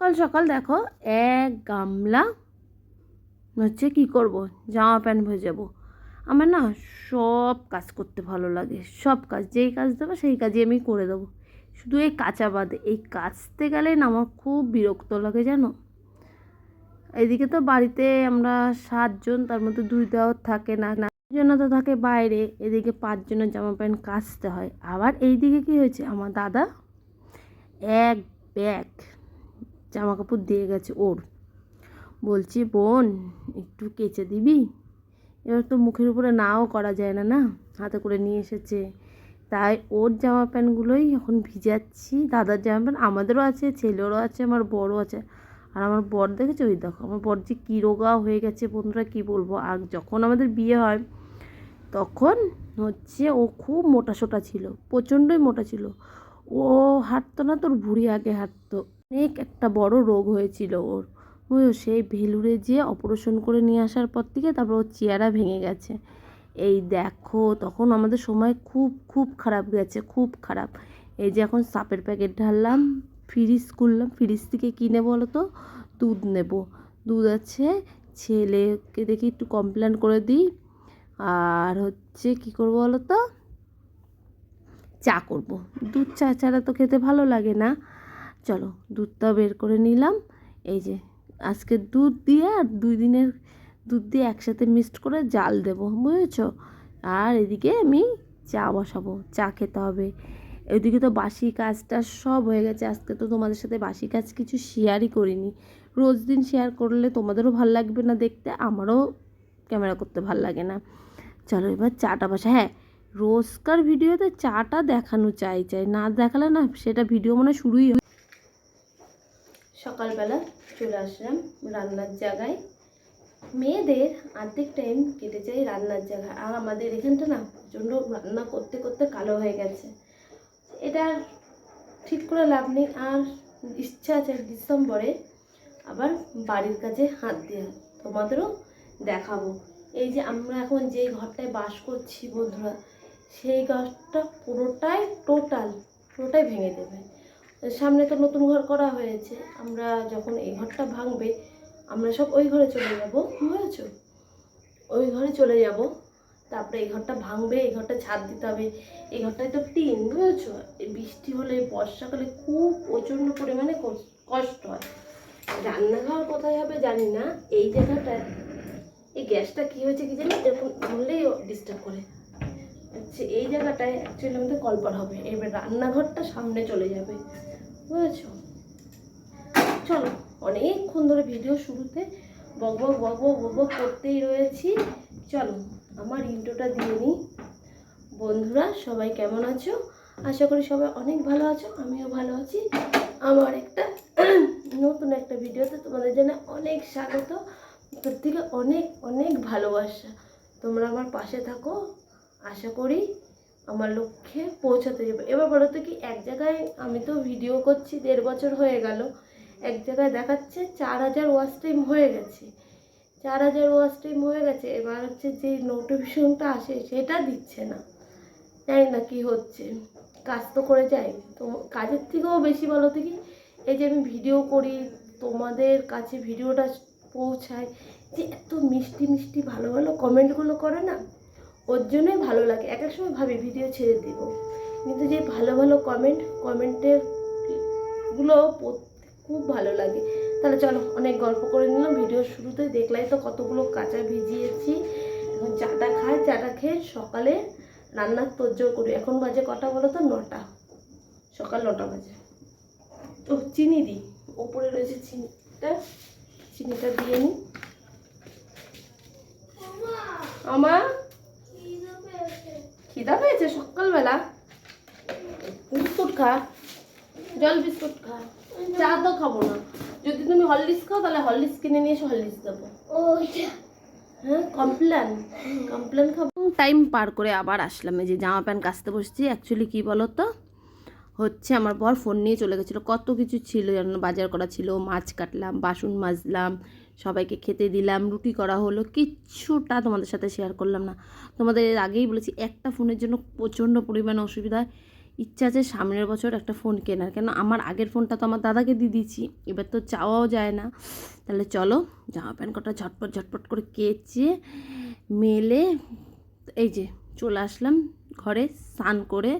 সকাল সকাল দেখো এক গামলা হচ্ছে কি করব, জামা প্যান্ট ভেজাবো। আমার না সব কাজ করতে ভালো লাগে, সব কাজ যেই কাজ দেবো সেই কাজই আমি করে দেবো, শুধু এই কাচা বাদে। এই কাচতে গেলে না আমার খুব বিরক্ত লাগে জানো। এদিকে তো বাড়িতে আমরা 7 জন, তার মধ্যে 2 দেওয়ার থাকে না, জন্য তো থাকে বাইরে। এদিকে 5 জনের জামা প্যান্ট কাচতে হয়। আবার এইদিকে কি হয়েছে, আমার দাদা এক ব্যাগ জামা কাপড় দিয়ে গেছে ওর। বলছি বোন একটু কেচে দিবি। এবার তো মুখের উপরে নাও করা যায় না, না হাতে করে নিয়ে এসেছে। তাই ওর জামা প্যান্টগুলোই এখন ভিজাচ্ছি। দাদার জামা প্যান্ট আমাদেরও আছে, ছেলেরও আছে, আমার বড়ও আছে। আর আমার বর দেখেছে, ওই দেখো আমার বর যে কী রোগা হয়ে গেছে বন্ধুরা, কী বলবো। আর যখন আমাদের বিয়ে হয় তখন হচ্ছে ও খুব মোটা সোটা ছিল, প্রচণ্ডই মোটা ছিল। ও হাঁটতো না, তোর ভুঁড়ি আগে হাঁটতো। অনেক একটা বড় রোগ হয়েছিল ওর। সেই ভেলুরে যেয়ে অপারেশন করে নিয়ে আসার পর থেকে তারপর ওর চেহারা ভেঙে গেছে। এই দেখো তখন আমাদের সময় খুব খুব খারাপ গেছে, খুব খারাপ। এই যে এখন সাপের প্যাকেট ঢাললাম, ফ্রিজ খুললাম, ফ্রিজ থেকে কিনে বলো তো দুধ নেব। দুধ আছে, ছেলেকে দেখি একটু কমপ্লেন করে দিই। আর হচ্ছে কী করবো বলো তো, চা করব। দুধ চা ছাড়া তো খেতে ভালো লাগে না। চলো দুধটা বের করে নিলাম। এই যে আজকে দুধ দিয়ে আর 2 দিনের দুধ দিয়ে একসাথে মিক্সড করে জাল দেবো, বুঝেছো। আর এদিকে আমি চা বসাবো, চা খেতে হবে। এদিকে তো বাসি কাজটা সব হয়ে গেছে। আজকে তো তোমাদের সাথে বাসি কাজ কিছু শেয়ারই করিনি। রোজ দিন শেয়ার করলে তোমাদেরও ভাল লাগবে না দেখতে, আমারও ক্যামেরা করতে ভাল লাগে না। চলো এবার চাটা বসা। হ্যাঁ, রোজকার ভিডিওতে চাটা দেখানো চাই, না দেখালে না সেটা ভিডিও মনে শুরুই। সকালবেলা চলে আসলাম রান্নার জায়গায়। মেয়েদের অর্ধেক টাইম কেটে যায় রান্নার জায়গায়, আর আমাদের এখানটা না প্রচণ্ড রান্না করতে করতে কালো হয়ে গেছে। এটা ঠিক করে লাভ নেই। আর ইচ্ছা আছে ডিসেম্বরে আবার বাড়ির কাজে হাত দিয়ে তোমাদেরও দেখাবো। এই যে আমরা এখন যেই ঘরটায় বাস করছি বন্ধুরা, সেই ঘরটা পুরোটাই ভেঙে দেবে। সামনে তো নতুন ঘর করা হয়েছে, আমরা যখন এই ঘরটা ভাঙবে আমরা সব ওই ঘরে চলে যাব, বুঝেছো। ওই ঘরে চলে যাব, তারপরে এই ঘরটা ভাঙবে, এই ঘরটা ছাদ দিতে হবে। এই ঘরটায় তো টিন, বুঝেছো। এই বৃষ্টি হলে বর্ষাকালে খুব প্রচণ্ড পরিমাণে কষ্ট হয়। রান্নাঘর কোথায় হবে জানি না, এই জায়গাটায় এই গ্যাসটা কী হয়েছে কি জানি, এরকম ধরলেই ডিস্টার্ব করে। আচ্ছা এই জায়গাটায় অ্যাকচুয়ালি আমাদের কলপার হবে, এবার রান্নাঘরটা সামনে চলে যাবে, বুঝেছো। চলো অনেকক্ষণ ধরে ভিডিও শুরুতে বক বক করতেই রয়েছি। চলো আমার ইন্ট্রোটা দিয়ে নিই। বন্ধুরা সবাই কেমন আছো? আশা করি সবাই অনেক ভালো আছো, আমিও ভালো আছি। আমার একটা নতুন একটা ভিডিওতে তোমাদের জন্য অনেক স্বাগত, তোর থেকে অনেক অনেক ভালোবাসা। তোমরা আমার পাশে থাকো, আশা করি আমার লক্ষ্যে পৌঁছাতে যাবে। এবার বলো তো কি, এক জায়গায় আমি তো ভিডিও করছি 1.5 বছর হয়ে গেল, এক জায়গায় দেখাচ্ছে 4000 ওয়াচ টাইম হয়ে গেছে, 4000 ওয়াচ টাইম হয়ে গেছে। এবার হচ্ছে যে নোটিফিকেশনটা আসে সেটা দিচ্ছে না, জানি না কি হচ্ছে। কাজ তো করে যাই, তো কাজের থেকেও বেশি বলো তো কি, এই যে আমি ভিডিও করি তোমাদের কাছে ভিডিওটা পৌঁছায়, যে এত মিষ্টি মিষ্টি ভালো ভালো কমেন্টগুলো করে না, ওর জন্যই ভালো লাগে। এক এক সময় ভাবি ভিডিও ছেড়ে দিব, কিন্তু যে ভালো ভালো কমেন্টের গুলো খুব ভালো লাগে। তাহলে চলো অনেক গল্প করে নিলাম, ভিডিওর শুরুতে দেখলাই তো কতগুলো কাঁচা ভিজিয়েছি। এখন চাটা খাই, চাটা খেয়ে সকালে রান্নার তোড়জোড় করি। এখন বাজে কটা বলো তো, 9টা, সকাল 9টা বাজে। ও চিনি দিই, ওপরে রয়েছে চিনিটা দিয়ে নিই। আমার খিদা পেয়েছে সকালবেলা, বিস্কুট খা, জল বিস্কুট খা, চা তো খাবো না। যদি তুমি হরলিক্স খাও তাহলে হরলিক্স কিনে নিয়ে এসে হরলিক্স দেবো। হ্যাঁ কমপ্লেন খাবো। টাইম পার করে আবার আসলাম, এই যে জামা প্যান্ট কাচতে বসছি। অ্যাকচুয়ালি কী বলো তো, হচ্ছে আমার বর ফোন নিয়ে চলে গেছিলো, কত কিছু ছিল যেন, বাজার করা ছিল, মাছ কাটলাম, বাসন মাজলাম, সবাইকে খেতে দিলাম, রুটি করা হলো, কিচ্ছুটা তোমাদের সাথে শেয়ার করলাম না। তোমাদের এর আগেই বলেছি একটা ফোনের জন্য প্রচণ্ড পরিমাণে অসুবিধা হয়। ইচ্ছা আছে সামনের বছর একটা ফোন কেনার, কেন আমার আগের ফোনটা তো আমার দাদাকে দিয়ে দিয়েছি, এবার তো চাওয়াও যায় না। তাহলে চলো জামা প্যান্ট কটা ঝটপট ঝটপট করে কেচে মেলে এই যে চলে আসলাম ঘরে, স্নান করে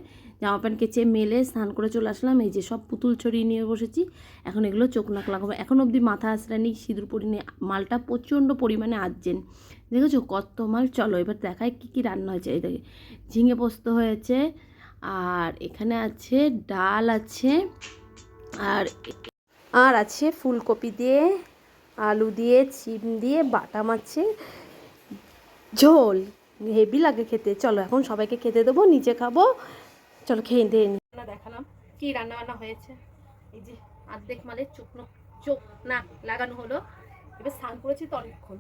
জামা প্যান্ট কেচে মেলে স্নান করে চলে আসলাম। এই যে সব পুতুল ছড়িয়ে নিয়ে বসেছি, এখন এগুলো চোখ নাক লাগাবো। এখন অবধি মাথা আঁচড়ানি, সিঁদুর পরিনি, মালটা প্রচণ্ড পরিমাণে আর্জেন্ট, দেখেছো কত মাল। চলো এবার দেখায় কী কী রান্না হয়েছে। এই দেখে ঝিঙে পোস্ত হয়েছে, আর এখানে আছে ডাল আছে, আর আর আছে ফুলকপি দিয়ে আলু দিয়ে চিম দিয়ে বাটা মাছের ঝোল, হেভি লাগে খেতে। চলো এখন সবাইকে খেতে দেবো, নিচে খাবো, চলো খেয়ে দিয়ে নি। দেখালাম কি রান্না বান্না হয়েছে। এই যে অর্ধেক মালের চোখ না লাগানো হলো। এবার স্নান করেছি তো অনেকক্ষণ,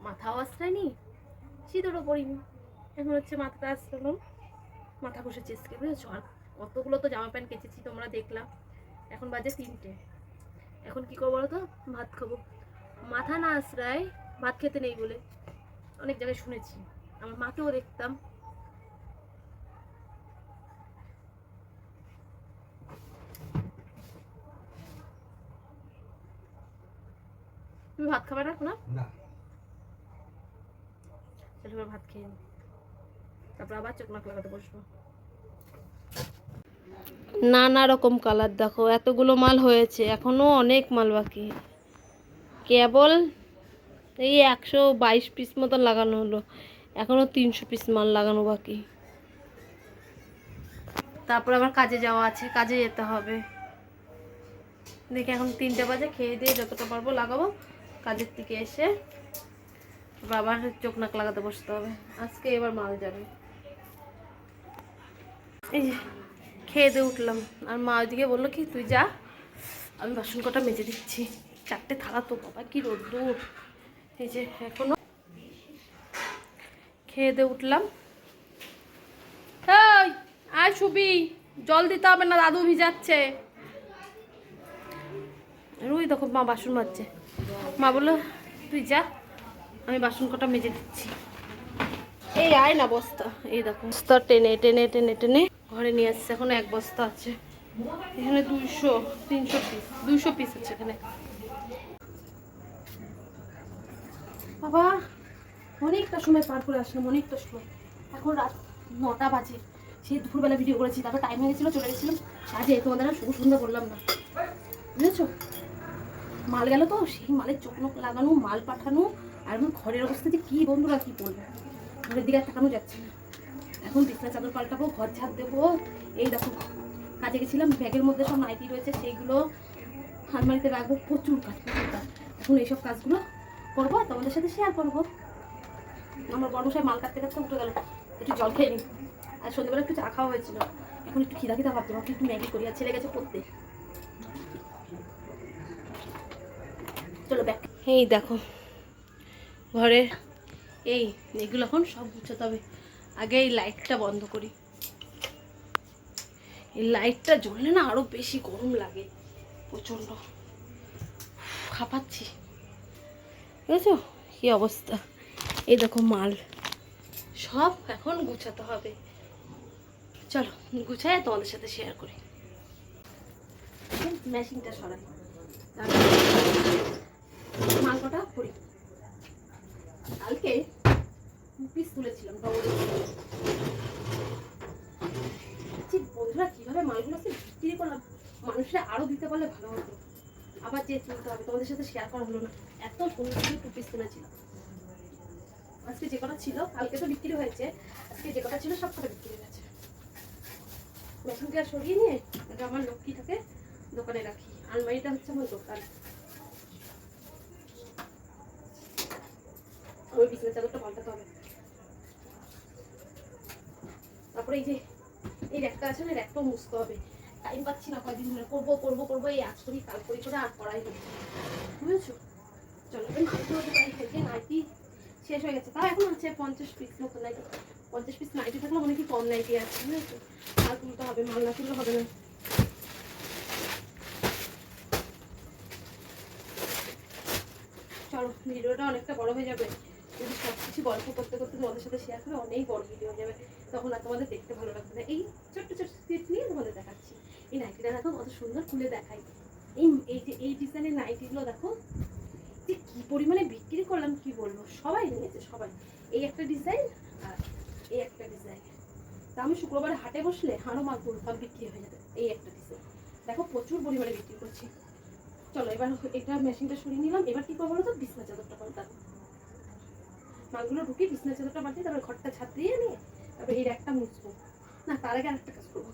মাথাও আশ্রায়নি, সিঁদুরও পরিনি, এখন হচ্ছে মাথাটা আশ্রালাম, মাথা বসে চেষ্টা বুঝেছো। আর কতগুলো তো জামা প্যান্ট কেচেছি তোমরা দেখলাম। এখন বাজে 3টে, এখন কী করবো বলো তো, ভাত খাবো। মাথা না আশ্রায় ভাত খেতে নেই বলে অনেক জায়গায় শুনেছি, আমার মাকেও দেখতাম। তুমি ভাত খাবে না? না, তাহলে ভাত খেয়ে নি, তারপর আবার চোখ নাক লাগাতে বসবো। নানা রকম কালার দেখো, এতগুলো মাল হয়েছে, এখনো অনেক মাল বাকি। কেবল এই 122 পিস মতন লাগানো হলো, এখনো 300 পিস মাল লাগানো বাকি। তারপর আমার কাজে যাওয়া আছে, কাজে যেতে হবে। দেখি এখন 3টে বাজে, খেয়ে দিয়ে যতটা পারবো লাগাবো, কাজের থেকে এসে আবার চোখ নাক লাগাতে বসতে হবে। আজকে এবার মাল যাবে। এই যে খেয়ে দিয়ে উঠলাম, আর মা ওইদিকে বললো কি তুই যা, আমি বাসন কটা মেজে দিচ্ছি। 4টে থালা তো বাবা কি রোদ্দুর। এই যে এখনো খেয়ে দিয়ে উঠলাম। এই আয় সুবি, জল দিতে হবে না, দাদু ভিজাচ্ছে। ওই দেখো মা বাসন মাজছে, মা বললো তুই যা, আমি বাসন কটা মেজে দিচ্ছি। এই আয় না বস্তা, এই দেখো বস্তা টেনে টেনে টেনে টেনে ঘরে নিয়ে আসছে। এখন 1 বস্তা আছে এখানে, 300 পিস 200 পিস আছে এখানে। বাবা অনেকটা সময় পার করে আসলাম, অনেকটা সময়, এখন রাত 9টা বাজে। সেই দুপুরবেলা ভিডিও করেছি, তারপর টাইম হয়ে গেছিলো, চলে গেছিলাম কাজে। তোমাদের আর শুভ সন্ধ্যা করলাম না, বুঝেছো। মাল গেল তো, সেই মালের চোখ নোখ লাগানো, মাল পাঠানো, আর আমার ঘরের অবস্থা যে কী বন্ধুরা কী বলবো, ঘরের দিকে আর তাকানো যাচ্ছে না। এখন বিছনা চাদর পাল্টাবো, ঘর ঝাড় দেবো। এই দেখো কাজে গেছিলাম, ব্যাগের মধ্যে সব নাইটি রয়েছে, সেইগুলো আলমারিতে রাখবো, প্রচুর কাজ প্রচুর কাজ। এখন এইসব কাজগুলো করবো, তোমাদের সাথে শেয়ার করবো। আমার বর্মশাই মাল কাটতে কাটতে উঠে গেল, একটু জল খেয়ে নিই। আর সন্ধ্যেবেলা একটু চা খাওয়া হয়েছিল, এখন একটু খিদা খিদা ভাবতে ভাবতে একটু ম্যাগি করি, আর ছেলে গেছে পড়তে। চলো ব্যাগ। এই দেখো ঘরে এইগুলো এখন সব গুছাতে হবে। আগে এই লাইটটা বন্ধ করি, এই লাইটটা জ্বললে না আরো বেশি গরম লাগে, প্রচন্ড হাঁপাচ্ছি, বুঝেছো কি অবস্থা। এই দেখো মাল সব এখন গুছাতে হবে, চলো গুছাই তোমাদের সাথে শেয়ার করি। মেশিনটা সরাই, মাল কটা করি। কালকে পিস তুলেছিলাম বন্ধুরা, কিভাবে মালগুলো বিক্রি করলাম, মানুষরা আরো দিতে পারলে ভালো হতো। আবার যে তুলতে হবে, তোমাদের সাথে শেয়ার করা হলো না। এত সুন্দর 2 পিস তুলেছিলাম। আজকে যে কটা ছিল, কালকে তো বিক্রি হয়েছে, আজকে যে কটা ছিল সব কটা বিক্রি হয়ে গেছে। মেশিনটা সরিয়ে নিয়ে এটা আমার লক্ষ্মীটাকে দোকানে রাখি, আলমারিটা হচ্ছে আমার দোকান। আমার বিছানা চাদরটা পাল্টাতে হবে। তারপরে এই যে এই র্যাকটা আছে না, র্যাকটাও মুছতে হবে। টাইম পাচ্ছি না, কয়দিন ধরে করবো করবো করবো, এই আজ করি কাল করি করে আর করাই হচ্ছে, বুঝেছো। চলো নাইটি শেষ হয়ে গেছে, তাও এখন আছে 50 পিস মতো নাইটি। 50 পিস নাইটি থাকলে অনেক কি কম নাইটি আছে, বুঝেছো। মাল তুলতে হবে, মাল না তুললে হবে না। চলো ভিডিওটা অনেকটা বড় হয়ে যাবে, যদি সব কিছু গল্প করতে করতে তোমাদের সাথে শেয়ার করে অনেক বড় ভিডিও হয়ে যাবে, তখন আর তোমাদের দেখতে ভালো লাগবে না। এই ছোট্ট ছোট্ট ক্লিপ নিয়ে তোমাদের দেখাচ্ছি। এই নাইটিটা দেখো কত সুন্দর খুলে দেখাই। এই ডিজাইনের নাইটিগুলো দেখো যে কী পরিমাণে বিক্রি করলাম কি বলবো, সবাই নিয়েছে সবাই। এই একটা ডিজাইন আর এই একটা ডিজাইন, তা আমি শুক্রবার হাটে বসলে আরও মাল সব বিক্রি হয়ে যাবে। এই একটা ডিজাইন দেখো প্রচুর পরিমাণে বিক্রি করছি। চলো এবার এটা মেশিনটা সরিয়ে নিলাম। এবার কি করবো বলো তো, বিছনা চাদরটা পাল্টাবো। মালগুলো ঢুকিয়ে বিছনা চাদরটা পাল্টিয়ে তারপরে ঘরটা ছাদ দিয়ে নিয়ে তারপরে এই একটা মুছবো। না তার আগে আরেকটা কাজ করবো,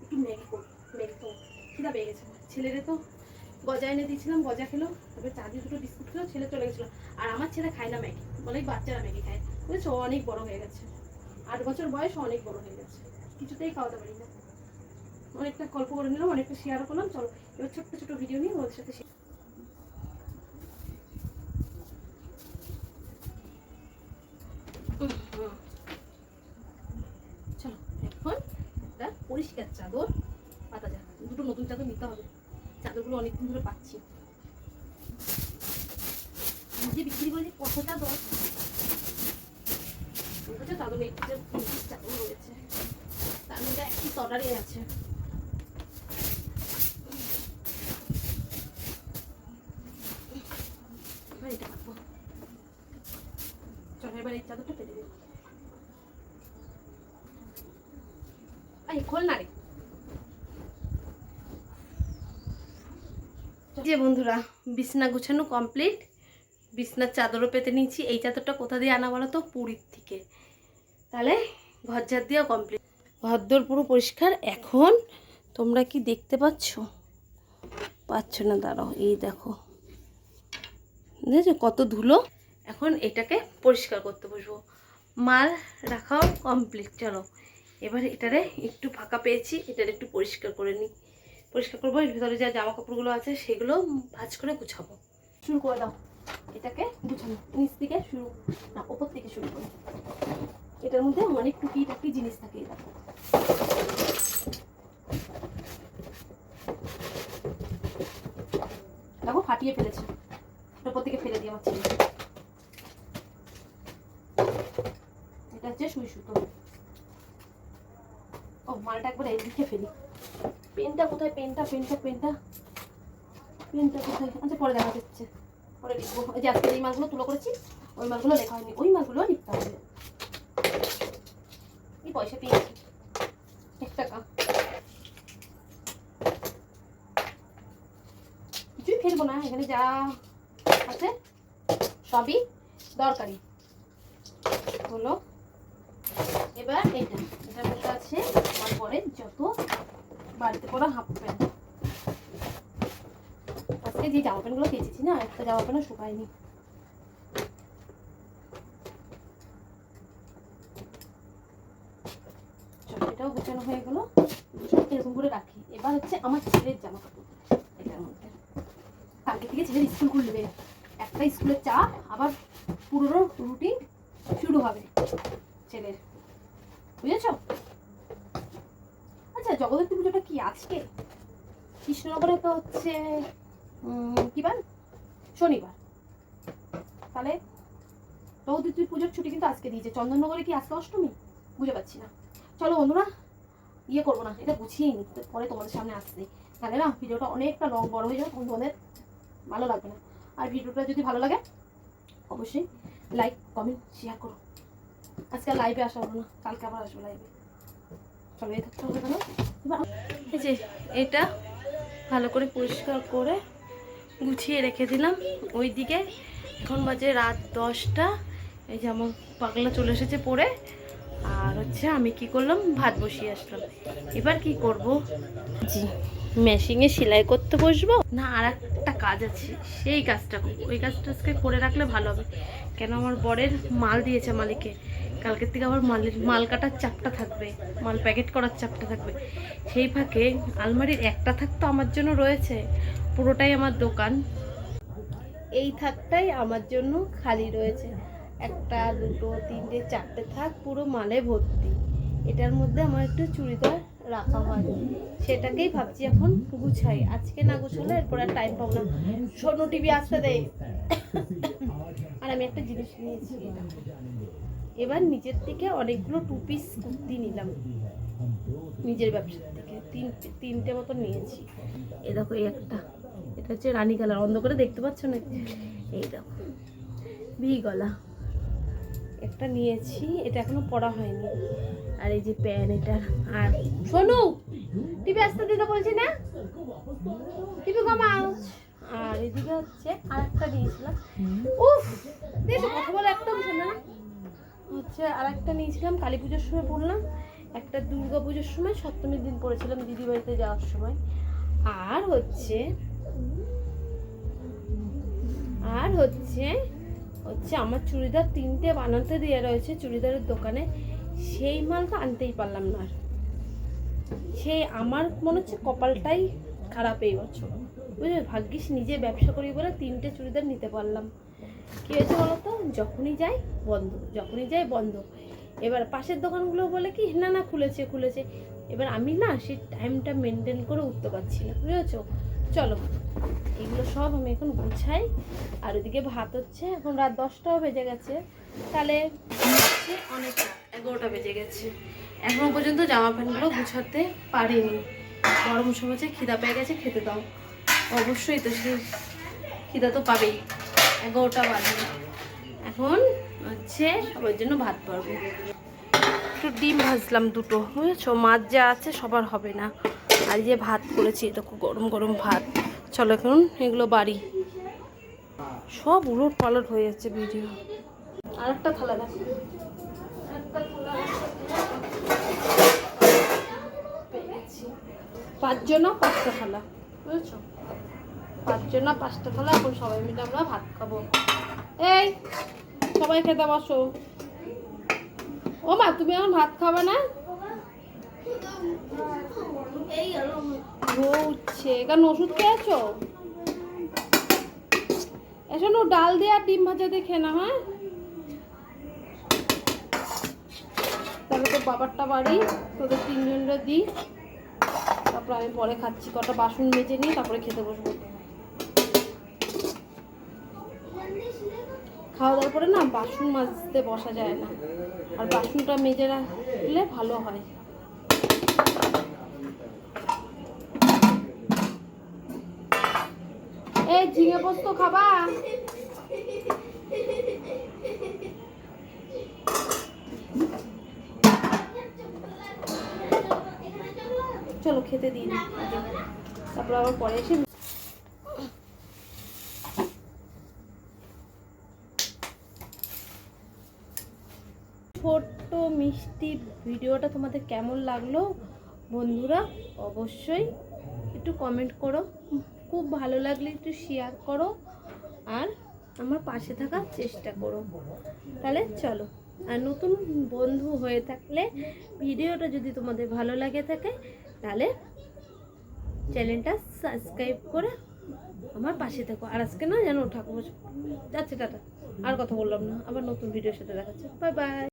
একটু ম্যাগি করবো। ম্যাগি তো খিদা পেয়ে গেছে। ছেলেরে তো গজা এনে দিয়েছিলাম, গজা খেলো, তারপরে চা দিয়ে দুটো বিস্কুট খেলো, ছেলে চলে গেছিলো। আর আমার ছেলে খায় না ম্যাগি, বলে বাচ্চারা ম্যাগি খায়। বুঝেছো, অনেক বড় হয়ে গেছে, 8 বছর বয়স, অনেক বড় হয়ে গেছে, কিছুতেই খাওয়াতে পারি না। অনেকটা গল্প করে নিলাম, অনেকটা শেয়ারও করলাম। চলো এবার ছোট্ট ছোট ভিডিও নিয়ে ওদের সাথে চলো এখন একটা পরিষ্কার চাদর পাতা যাক। দুটো নতুন চাদর নিতে হবে, চাদরগুলো অনেকদিন ধরে পাচ্ছি। নিজে বিক্রি করে কত চাদর, চাদর নেই, চাদর রয়েছে, তার মধ্যে একটি অর্ডারই আছে। এবার এটা পাবো। চলো এবার এই চাদরটা পেতে দেবো। খোল না রে। যে বন্ধুরা, বিছনা গুছানো কমপ্লিট, বিছনার চাদরও পেতে নিচ্ছি। এই চাদরটা কোথা দিয়ে আনা বলো তো, পুরীর থেকে। তাহলে ঘর ঝাড় দেওয়া কমপ্লিট, ঘরদোর পুরো পরিষ্কার। এখন তোমরা কি দেখতে পাচ্ছ? পাচ্ছ না, দাঁড়াও, এই দেখো, দেখেছো কত ধুলো। এখন এটাকে পরিষ্কার করতে বসবো। মাল রাখাও কমপ্লিট। চলো এবার এটারে একটু ফাঁকা পেয়েছি, এটারে একটু পরিষ্কার করে নিই। পরিষ্কার করবো, এর ভিতরে যা জামা কাপড়গুলো আছে সেগুলো ভাঁজ করে গুছাবো। শুরু করে দাও এটাকে গুছানো, নিচ থেকে শুরু না ওপর থেকে শুরু করি। এটার মধ্যে অনেক টুকি জিনিস থাকে। দেখো দেখো ফাটিয়ে ফেলেছে, ওপর থেকে ফেলে দিয়ে আমার ছেলে। এটা হচ্ছে সুই সুতো। ও মালটা একবার এইদিকে ফেলি। পেনটা কোথায়, পেনটা কোথায়? আচ্ছা পরে দেখা যাচ্ছে, পরে লিখবো। এই যে আজকে এই মালগুলো তুলো করেছি, ওই মালগুলো লেখা হয়নি, ওই মালগুলো লিখতে হবে। এই পয়সা পেয়েছি 1 টাকা, কিছুই ফেলবো না। এখানে যা আছে সবই দরকারি হলো। এবার এটার মধ্যে আছে আমার পরে যত বাড়িতে পরা হাফ প্যান্ট। আজকে যে জামা প্যান্টগুলো কেচেছি না, একটা জামা প্যান্টও শুকায়নি। এটাও গুছানো হয়ে গেল, এরকম করে রাখি। এবার হচ্ছে আমার ছেলের জামা কাপড়। এটার মধ্যে কালকে থেকে ছেলের স্কুল খুলবে, একটা স্কুলের চাপ, আবার পুরো রুটিন শুরু হবে ছেলের, বুঝেছো? আচ্ছা জগদ্ধাত্রী পুজোটা কি আজকে? কৃষ্ণনগরে তো হচ্ছে কি বার, শনিবার। তাহলে জগদ্ধাত্রী পুজোর ছুটি কিন্তু আজকে দিয়েছে। চন্দননগরে কি আজকে অষ্টমী? বুঝে পাচ্ছি না। চলো বন্ধুরা, ইয়ে করবো না, এটা গুছিয়ে নিই, পরে তোমাদের সামনে আসছে। তাহলে না ভিডিওটা অনেকটা লং বড় হয়ে যাবে, তখন তোমাদের ভালো লাগবে না। আর ভিডিওটা যদি ভালো লাগে অবশ্যই লাইক কমেন্ট শেয়ার করো। আজকে লাইভে আসা হলো না, কালকে আবার আসবো লাইভে। চলো এই থাকতে হবে কেন। এই যে এটা ভালো করে পরিষ্কার করে গুছিয়ে রেখে দিলাম ওই দিকে। এখন বাজে রাত 10টা। এই যে আমার পাগলা চলে এসেছে পড়ে। আর হচ্ছে আমি কি করলাম, ভাত বসিয়ে আসলাম। এবার কি করব, জি মেশিনে সেলাই করতে বসবো না, আর একটা কাজ আছে, সেই কাজটা করবো। ওই কাজটা আজকে করে রাখলে ভালো হবে। কেন আমার বরের মাল দিয়েছে মালিকে, কালকের থেকে আবার মাল কাটার চাপটা থাকবে, মাল প্যাকেট করার চাপটা থাকবে। সেই ফাঁকে আলমারির একটা থাক তো আমার জন্য রয়েছে, পুরোটাই আমার দোকান। এই থাকটাই আমার জন্য খালি রয়েছে। 1, 2, 3, 4টে থাক পুরো মালে ভর্তি। এটার মধ্যে আমার একটু চুড়িদার রাখা হয়, সেটাকেই ভাবছি এখন গুছাই। আজকে না গুছালে এরপর আর টাইম পাবো না। সোনু টিভি আসতে দেয়। আর আমি একটা জিনিস নিয়েছি, এবার নিজের থেকে অনেকগুলো 2 পিস কুর্তি নিলাম নিজের ব্যবসার থেকে, তিনটে মতো নিয়েছি। এই দেখো এই একটা, এটা হচ্ছে রানী কালার, অন্ধ করে দেখতে পাচ্ছ না, এই দেখো ভি গলা একটা নিয়েছি, এটা এখনো পরা হয়নি। আর এই যে প্যান এটার। আর শোনো, টিভি আসতে দিতে বলছি না, টিভি কমাও। আর এদিকে হচ্ছে আর একটা নিয়েছিলাম, উফ দেখো কথা বলে একদম শোনে না, হচ্ছে আর একটা নিয়েছিলাম কালী পুজোর সময় পড়লাম, একটা দুর্গা পুজোর সময় সপ্তমীর দিন পড়েছিলাম দিদি বাড়িতে যাওয়ার সময়। আর হচ্ছে আমার চুড়িদার 3টে বানাতে দিয়ে রয়েছে চুড়িদারের দোকানে, সেই মালটা আনতেই পারলাম না। আর সেই আমার মনে হচ্ছে কপালটাই খারাপ এই বছর, বুঝলে, ভাগ্যিস নিজে ব্যবসা করি বলে 3টে চুড়িদার নিতে পারলাম। কী হয়েছে বলো তো, যখনই যাই বন্ধ। এবার পাশের দোকানগুলো বলে কি না খুলেছে, এবার আমি না সেই টাইমটা মেনটেন করে উঠতে পারছি না, বুঝেছো। চলো এগুলো সব আমি এখন গুছাই। আর ওদিকে ভাত হচ্ছে, এখন রাত 10টাও বেজে গেছে, তাহলে অনেক 11টা বেজে গেছে, এখনো পর্যন্ত জামা প্যান্টগুলো গুছাতে পারিনি। গরম সমাজে খিদা পেয়ে গেছে, খেতে দাও। অবশ্যই তো, সে খিদা তো পাবেই, 11টা বাজে। এখন হচ্ছে সবার জন্য ভাত পারবো। একটু ডিম ভাজলাম 2টো, বুঝেছো, মাছ যা আছে সবার হবে না। আর যে ভাত করেছি, এটা খুব গরম ভাত। চলো এখন এগুলো বাড়ি, সব উলট পালট হয়ে যাচ্ছে ভিডিও। আর একটা থালা দেখো, পাঁচজনা 5টা থালা, বুঝেছো, 5জনা 5টা থালা। এখন সবাই মিলে আমরা ভাত খাবো। এই সবাই খেতে বসো। ও মা, তুমি এখন ভাত খাবে না? উঠছে কারণ ওষুধ খেয়েছো? এসো, ডাল দিয়ে আর ডিম ভাজা দিয়ে খেয়ে না, হ্যাঁ? তাহলে তো বাবারটা বাড়ি, তোদের 3জনরা দিই, তারপর আমি পরে খাচ্ছি। কটা বাসন মেজে নিই, তারপরে খেতে বসবো। খাওয়া দাওয়ার পরে না বাসন মাজতে বসা যায় না, আর বাসনটা মেজে রাখলে ভালো হয়। এই ঝিঙে পোস্ত খাবা? চলো খেতে দিই, তারপর আবার পরে এসে ছোট্ট মিষ্টি ভিডিওটা তোমাদের কেমন লাগলো বন্ধুরা, অবশ্যই একটু কমেন্ট করো। খুব ভালো লাগলে একটু শেয়ার করো, আর আমার পাশে থাকার চেষ্টা করো। তাহলে চলো, আর নতুন বন্ধু হয়ে থাকলে ভিডিওটা যদি তোমাদের ভালো লাগে থাকে, তাহলে চ্যানেলটা সাবস্ক্রাইব করে আমার পাশে থাকো। আর আজকে না যেন ঠাকুর যাচ্ছে, টাটা, আর কথা বললাম না, আবার নতুন ভিডিওর সাথে দেখাচ্ছে। Bye bye.